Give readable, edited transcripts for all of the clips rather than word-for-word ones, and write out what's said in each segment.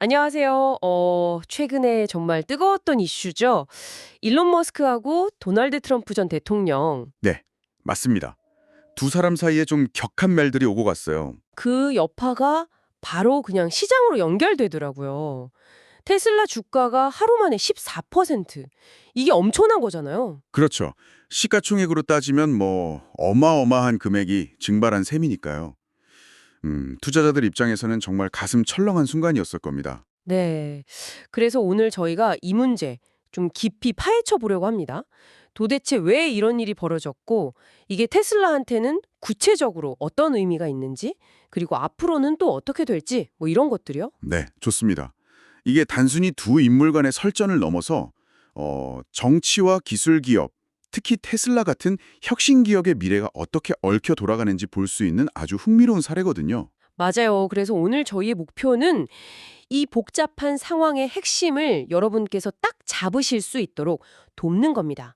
안녕하세요. 최근에 정말 뜨거웠던 이슈죠. 일론 머스크하고 도널드 트럼프 전 대통령. 네, 맞습니다. 두 사람 사이에 좀 격한 말들이 오고 갔어요. 그 여파가 바로 그냥 시장으로 연결되더라고요. 테슬라 주가가 하루 만에 14%. 이게 엄청난 거잖아요. 그렇죠. 시가총액으로 따지면 어마어마한 금액이 증발한 셈이니까요. 투자자들 입장에서는 정말 가슴 철렁한 순간이었을 겁니다. 네. 그래서 오늘 저희가 이 문제 좀 깊이 파헤쳐 보려고 합니다. 도대체 왜 이런 일이 벌어졌고, 이게 테슬라한테는 구체적으로 어떤 의미가 있는지, 그리고 앞으로는 또 어떻게 될지, 뭐 이런 것들이요. 네, 좋습니다. 이게 단순히 두 인물 간의 설전을 넘어서 정치와 기술 기업, 특히 테슬라 같은 혁신 기업의 미래가 어떻게 얽혀 돌아가는지 볼 수 있는 아주 흥미로운 사례거든요. 맞아요. 그래서 오늘 저희의 목표는 이 복잡한 상황의 핵심을 여러분께서 딱 잡으실 수 있도록 돕는 겁니다.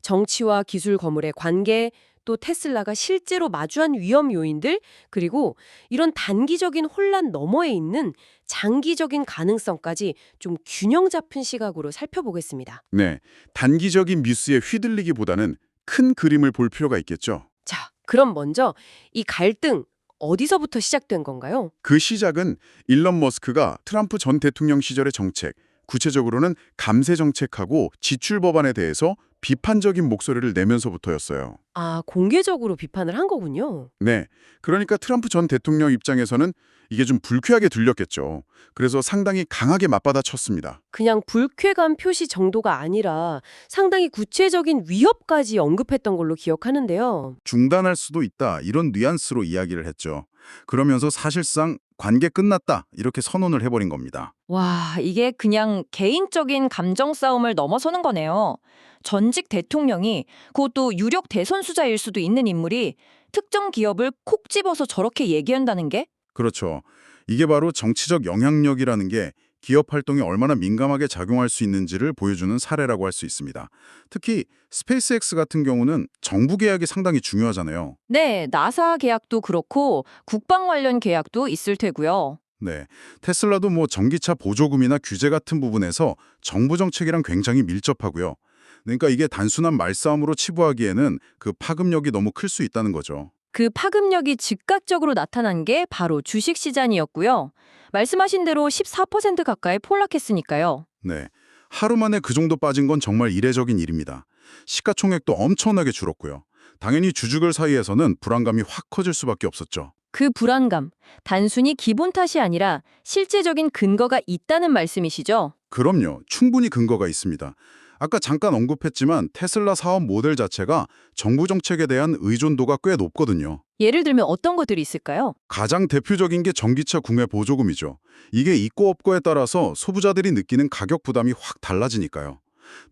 정치와 기술 거물의 관계, 또 테슬라가 실제로 마주한 위험 요인들, 그리고 이런 단기적인 혼란 너머에 있는 장기적인 가능성까지 좀 균형 잡힌 시각으로 살펴보겠습니다. 네, 단기적인 뉴스에 휘둘리기보다는 큰 그림을 볼 필요가 있겠죠. 자, 그럼 먼저 이 갈등 어디서부터 시작된 건가요? 그 시작은 일론 머스크가 트럼프 전 대통령 시절의 정책, 구체적으로는 감세 정책하고 지출 법안에 대해서 비판적인 목소리를 내면서부터였어요. 아, 공개적으로 비판을 한 거군요. 네, 그러니까 트럼프 전 대통령 입장에서는 이게 좀 불쾌하게 들렸겠죠. 그래서 상당히 강하게 맞받아쳤습니다. 그냥 불쾌감 표시 정도가 아니라 상당히 구체적인 위협까지 언급했던 걸로 기억하는데요. 중단할 수도 있다, 이런 뉘앙스로 이야기를 했죠. 그러면서 사실상 관계 끝났다, 이렇게 선언을 해버린 겁니다. 와, 이게 그냥 개인적인 감정 싸움을 넘어서는 거네요. 전직 대통령이 그것도 유력 대선 수자일 수도 있는 인물이 특정 기업을 콕 집어서 저렇게 얘기한다는 게 그렇죠. 이게 바로 정치적 영향력이라는 게 기업 활동에 얼마나 민감하게 작용할 수 있는지를 보여주는 사례라고 할 수 있습니다. 특히 스페이스X 같은 경우는 정부 계약이 상당히 중요하잖아요. 네, 나사 계약도 그렇고 국방 관련 계약도 있을 테고요. 네, 테슬라도 전기차 보조금이나 규제 같은 부분에서 정부 정책이랑 굉장히 밀접하고요. 그러니까 이게 단순한 말싸움으로 치부하기에는 그 파급력이 너무 클 수 있다는 거죠. 그 파급력이 즉각적으로 나타난 게 바로 주식 시장이었고요. 말씀하신 대로 14% 가까이 폭락했으니까요. 네, 하루 만에 그 정도 빠진 건 정말 이례적인 일입니다. 시가총액도 엄청나게 줄었고요. 당연히 주주들 사이에서는 불안감이 확 커질 수밖에 없었죠. 그 불안감, 단순히 기분 탓이 아니라 실제적인 근거가 있다는 말씀이시죠? 그럼요. 충분히 근거가 있습니다. 아까 잠깐 언급했지만 테슬라 사업 모델 자체가 정부 정책에 대한 의존도가 꽤 높거든요. 예를 들면 어떤 것들이 있을까요? 가장 대표적인 게 전기차 구매 보조금이죠. 이게 있고 없고에 따라서 소비자들이 느끼는 가격 부담이 확 달라지니까요.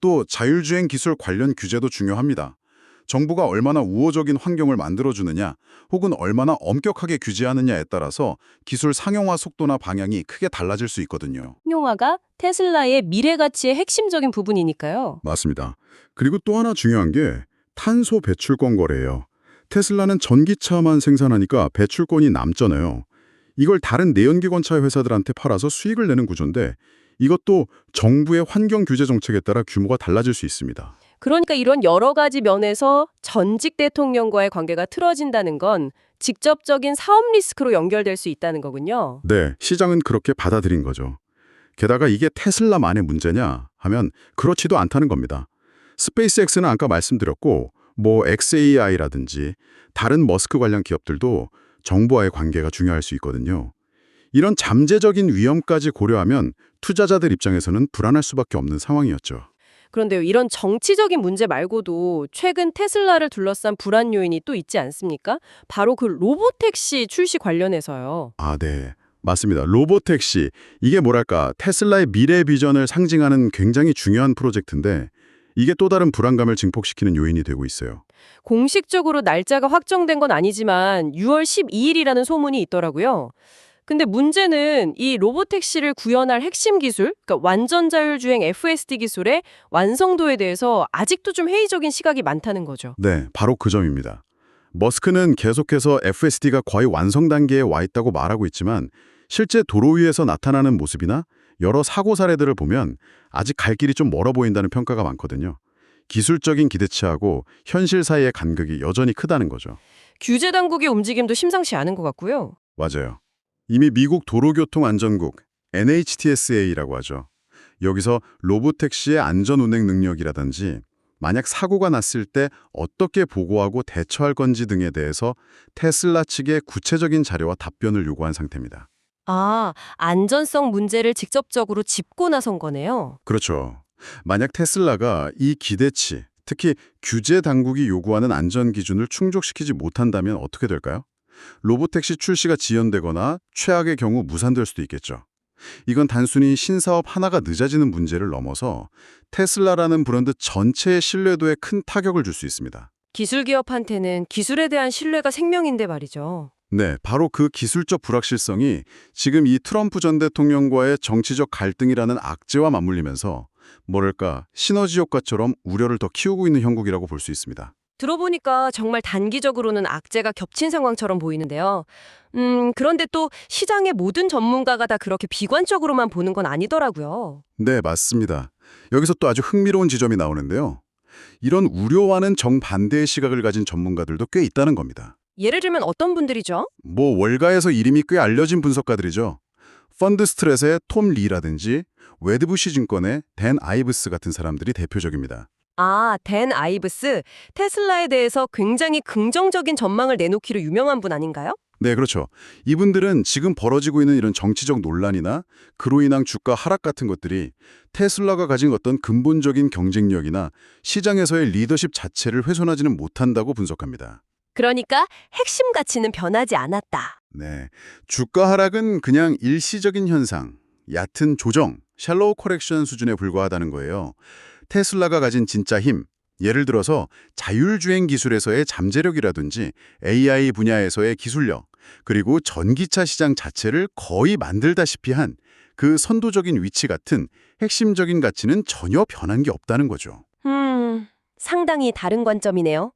또 자율주행 기술 관련 규제도 중요합니다. 정부가 얼마나 우호적인 환경을 만들어주느냐 혹은 얼마나 엄격하게 규제하느냐에 따라서 기술 상용화 속도나 방향이 크게 달라질 수 있거든요. 용화가 테슬라의 미래 가치의 핵심적인 부분이니까요. 맞습니다. 그리고 또 하나 중요한 게 탄소 배출권 거래예요. 테슬라는 전기차만 생산하니까 배출권이 남잖아요. 이걸 다른 내연기관차 회사들한테 팔아서 수익을 내는 구조인데 이것도 정부의 환경 규제 정책에 따라 규모가 달라질 수 있습니다. 그러니까 이런 여러 가지 면에서 전직 대통령과의 관계가 틀어진다는 건 직접적인 사업 리스크로 연결될 수 있다는 거군요. 네, 시장은 그렇게 받아들인 거죠. 게다가 이게 테슬라만의 문제냐 하면 그렇지도 않다는 겁니다. 스페이스X는 아까 말씀드렸고 XAI라든지 다른 머스크 관련 기업들도 정부와의 관계가 중요할 수 있거든요. 이런 잠재적인 위험까지 고려하면 투자자들 입장에서는 불안할 수밖에 없는 상황이었죠. 그런데요, 이런 정치적인 문제 말고도 최근 테슬라를 둘러싼 불안 요인이 또 있지 않습니까? 바로 그 로보택시 출시 관련해서요. 아, 네. 맞습니다. 로보택시. 이게 뭐랄까, 테슬라의 미래 비전을 상징하는 굉장히 중요한 프로젝트인데 이게 또 다른 불안감을 증폭시키는 요인이 되고 있어요. 공식적으로 날짜가 확정된 건 아니지만 6월 12일이라는 소문이 있더라고요. 근데 문제는 이 로보택시를 구현할 핵심 기술, 그러니까 완전 자율주행 FSD 기술의 완성도에 대해서 아직도 좀 회의적인 시각이 많다는 거죠. 네, 바로 그 점입니다. 머스크는 계속해서 FSD가 거의 완성 단계에 와 있다고 말하고 있지만 실제 도로 위에서 나타나는 모습이나 여러 사고 사례들을 보면 아직 갈 길이 좀 멀어 보인다는 평가가 많거든요. 기술적인 기대치하고 현실 사이의 간극이 여전히 크다는 거죠. 규제 당국의 움직임도 심상치 않은 것 같고요. 맞아요. 이미 미국 도로교통안전국 NHTSA라고 하죠. 여기서 로보택시의 안전 운행 능력이라든지 만약 사고가 났을 때 어떻게 보고하고 대처할 건지 등에 대해서 테슬라 측에 구체적인 자료와 답변을 요구한 상태입니다. 아, 안전성 문제를 직접적으로 짚고 나선 거네요. 그렇죠. 만약 테슬라가 이 기대치, 특히 규제 당국이 요구하는 안전 기준을 충족시키지 못한다면 어떻게 될까요? 로보택시 출시가 지연되거나 최악의 경우 무산될 수도 있겠죠. 이건 단순히 신사업 하나가 늦어지는 문제를 넘어서 테슬라라는 브랜드 전체의 신뢰도에 큰 타격을 줄 수 있습니다. 기술 기업한테는 기술에 대한 신뢰가 생명인데 말이죠. 네, 바로 그 기술적 불확실성이 지금 이 트럼프 전 대통령과의 정치적 갈등이라는 악재와 맞물리면서 뭐랄까 시너지 효과처럼 우려를 더 키우고 있는 형국이라고 볼 수 있습니다. 들어보니까 정말 단기적으로는 악재가 겹친 상황처럼 보이는데요. 그런데 또 시장의 모든 전문가가 다 그렇게 비관적으로만 보는 건 아니더라고요. 네, 맞습니다. 여기서 또 아주 흥미로운 지점이 나오는데요. 이런 우려와는 정반대의 시각을 가진 전문가들도 꽤 있다는 겁니다. 예를 들면 어떤 분들이죠? 뭐 월가에서 이름이 꽤 알려진 분석가들이죠. 펀드 스트레스의 톰 리라든지 웨드부시 증권의 댄 아이브스 같은 사람들이 대표적입니다. 아, 댄 아이브스. 테슬라에 대해서 굉장히 긍정적인 전망을 내놓기로 유명한 분 아닌가요? 네, 그렇죠. 이분들은 지금 벌어지고 있는 이런 정치적 논란이나 그로 인한 주가 하락 같은 것들이 테슬라가 가진 어떤 근본적인 경쟁력이나 시장에서의 리더십 자체를 훼손하지는 못한다고 분석합니다. 그러니까 핵심 가치는 변하지 않았다. 네, 주가 하락은 그냥 일시적인 현상, 얕은 조정, 샬로우 커렉션 수준에 불과하다는 거예요. 테슬라가 가진 진짜 힘, 예를 들어서 자율주행 기술에서의 잠재력이라든지 AI 분야에서의 기술력, 그리고 전기차 시장 자체를 거의 만들다시피 한 그 선도적인 위치 같은 핵심적인 가치는 전혀 변한 게 없다는 거죠. 상당히 다른 관점이네요.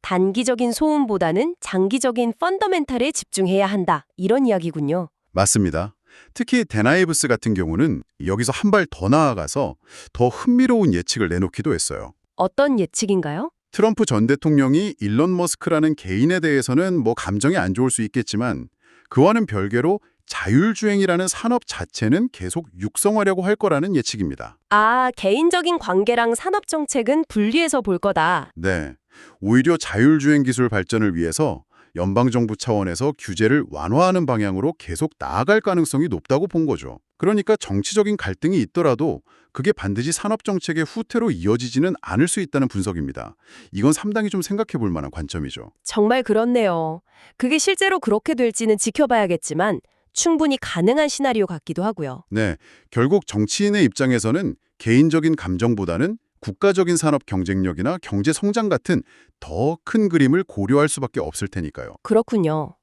단기적인 소음보다는 장기적인 펀더멘탈에 집중해야 한다. 이런 이야기군요. 맞습니다. 특히 데나이브스 같은 경우는 여기서 한 발 더 나아가서 더 흥미로운 예측을 내놓기도 했어요. 어떤 예측인가요? 트럼프 전 대통령이 일론 머스크라는 개인에 대해서는 뭐 감정이 안 좋을 수 있겠지만 그와는 별개로 자율주행이라는 산업 자체는 계속 육성하려고 할 거라는 예측입니다. 아, 개인적인 관계랑 산업 정책은 분리해서 볼 거다. 네, 오히려 자율주행 기술 발전을 위해서 연방정부 차원에서 규제를 완화하는 방향으로 계속 나아갈 가능성이 높다고 본 거죠. 그러니까 정치적인 갈등이 있더라도 그게 반드시 산업정책의 후퇴로 이어지지는 않을 수 있다는 분석입니다. 이건 상당히 좀 생각해 볼 만한 관점이죠. 정말 그렇네요. 그게 실제로 그렇게 될지는 지켜봐야겠지만 충분히 가능한 시나리오 같기도 하고요. 네, 결국 정치인의 입장에서는 개인적인 감정보다는 국가적인 산업 경쟁력이나 경제 성장 같은 더 큰 그림을 고려할 수밖에 없을 테니까요. 그렇군요.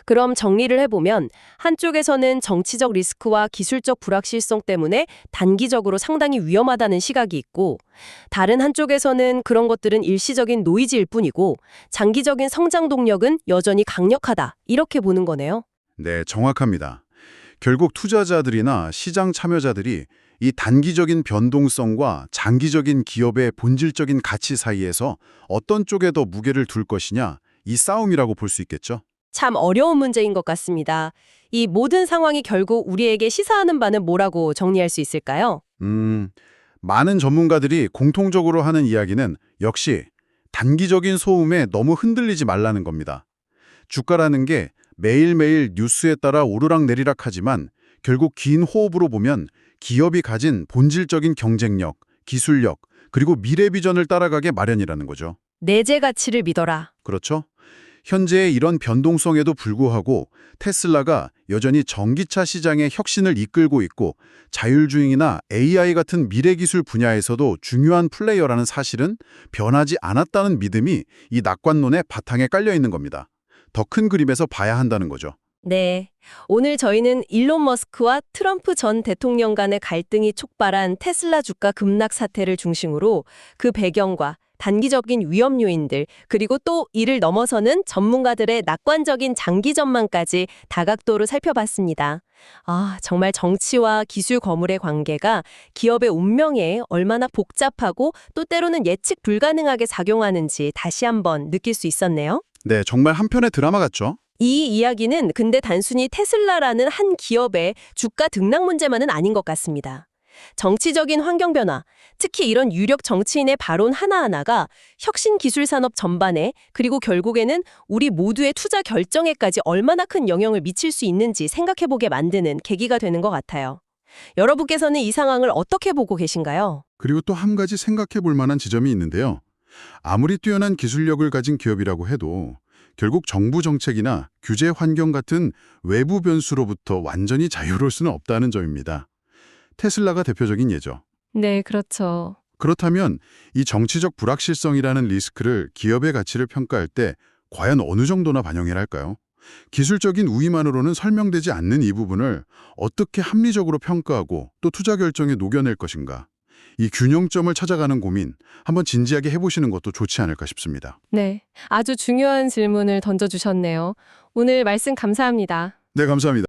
그럼 정리를 해보면 한쪽에서는 정치적 리스크와 기술적 불확실성 때문에 단기적으로 상당히 위험하다는 시각이 있고 다른 한쪽에서는 그런 것들은 일시적인 노이즈일 뿐이고 장기적인 성장 동력은 여전히 강력하다. 이렇게 보는 거네요. 네, 정확합니다. 결국 투자자들이나 시장 참여자들이 이 단기적인 변동성과 장기적인 기업의 본질적인 가치 사이에서 어떤 쪽에 더 무게를 둘 것이냐, 이 싸움이라고 볼 수 있겠죠. 참 어려운 문제인 것 같습니다. 이 모든 상황이 결국 우리에게 시사하는 바는 뭐라고 정리할 수 있을까요? 많은 전문가들이 공통적으로 하는 이야기는 역시 단기적인 소음에 너무 흔들리지 말라는 겁니다. 주가라는 게 매일매일 뉴스에 따라 오르락내리락 하지만 결국 긴 호흡으로 보면 기업이 가진 본질적인 경쟁력, 기술력, 그리고 미래 비전을 따라가게 마련이라는 거죠. 내재 가치를 믿어라. 그렇죠? 현재의 이런 변동성에도 불구하고 테슬라가 여전히 전기차 시장의 혁신을 이끌고 있고 자율주행이나 AI 같은 미래 기술 분야에서도 중요한 플레이어라는 사실은 변하지 않았다는 믿음이 이 낙관론의 바탕에 깔려 있는 겁니다. 더 큰 그림에서 봐야 한다는 거죠. 네. 오늘 저희는 일론 머스크와 트럼프 전 대통령 간의 갈등이 촉발한 테슬라 주가 급락 사태를 중심으로 그 배경과 단기적인 위험 요인들, 그리고 또 이를 넘어서는 전문가들의 낙관적인 장기 전망까지 다각도로 살펴봤습니다. 정말 정치와 기술 거물의 관계가 기업의 운명에 얼마나 복잡하고 또 때로는 예측 불가능하게 작용하는지 다시 한번 느낄 수 있었네요. 네, 정말 한편의 드라마 같죠? 이 이야기는 근데 단순히 테슬라라는 한 기업의 주가 등락 문제만은 아닌 것 같습니다. 정치적인 환경 변화, 특히 이런 유력 정치인의 발언 하나하나가 혁신 기술 산업 전반에 그리고 결국에는 우리 모두의 투자 결정에까지 얼마나 큰 영향을 미칠 수 있는지 생각해보게 만드는 계기가 되는 것 같아요. 여러분께서는 이 상황을 어떻게 보고 계신가요? 그리고 또 한 가지 생각해 볼 만한 지점이 있는데요. 아무리 뛰어난 기술력을 가진 기업이라고 해도 결국 정부 정책이나 규제 환경 같은 외부 변수로부터 완전히 자유로울 수는 없다는 점입니다. 테슬라가 대표적인 예죠. 네, 그렇죠. 그렇다면 이 정치적 불확실성이라는 리스크를 기업의 가치를 평가할 때 과연 어느 정도나 반영해야 할까요? 기술적인 우위만으로는 설명되지 않는 이 부분을 어떻게 합리적으로 평가하고 또 투자 결정에 녹여낼 것인가? 이 균형점을 찾아가는 고민, 한번 진지하게 해보시는 것도 좋지 않을까 싶습니다. 네, 아주 중요한 질문을 던져주셨네요. 오늘 말씀 감사합니다. 네, 감사합니다.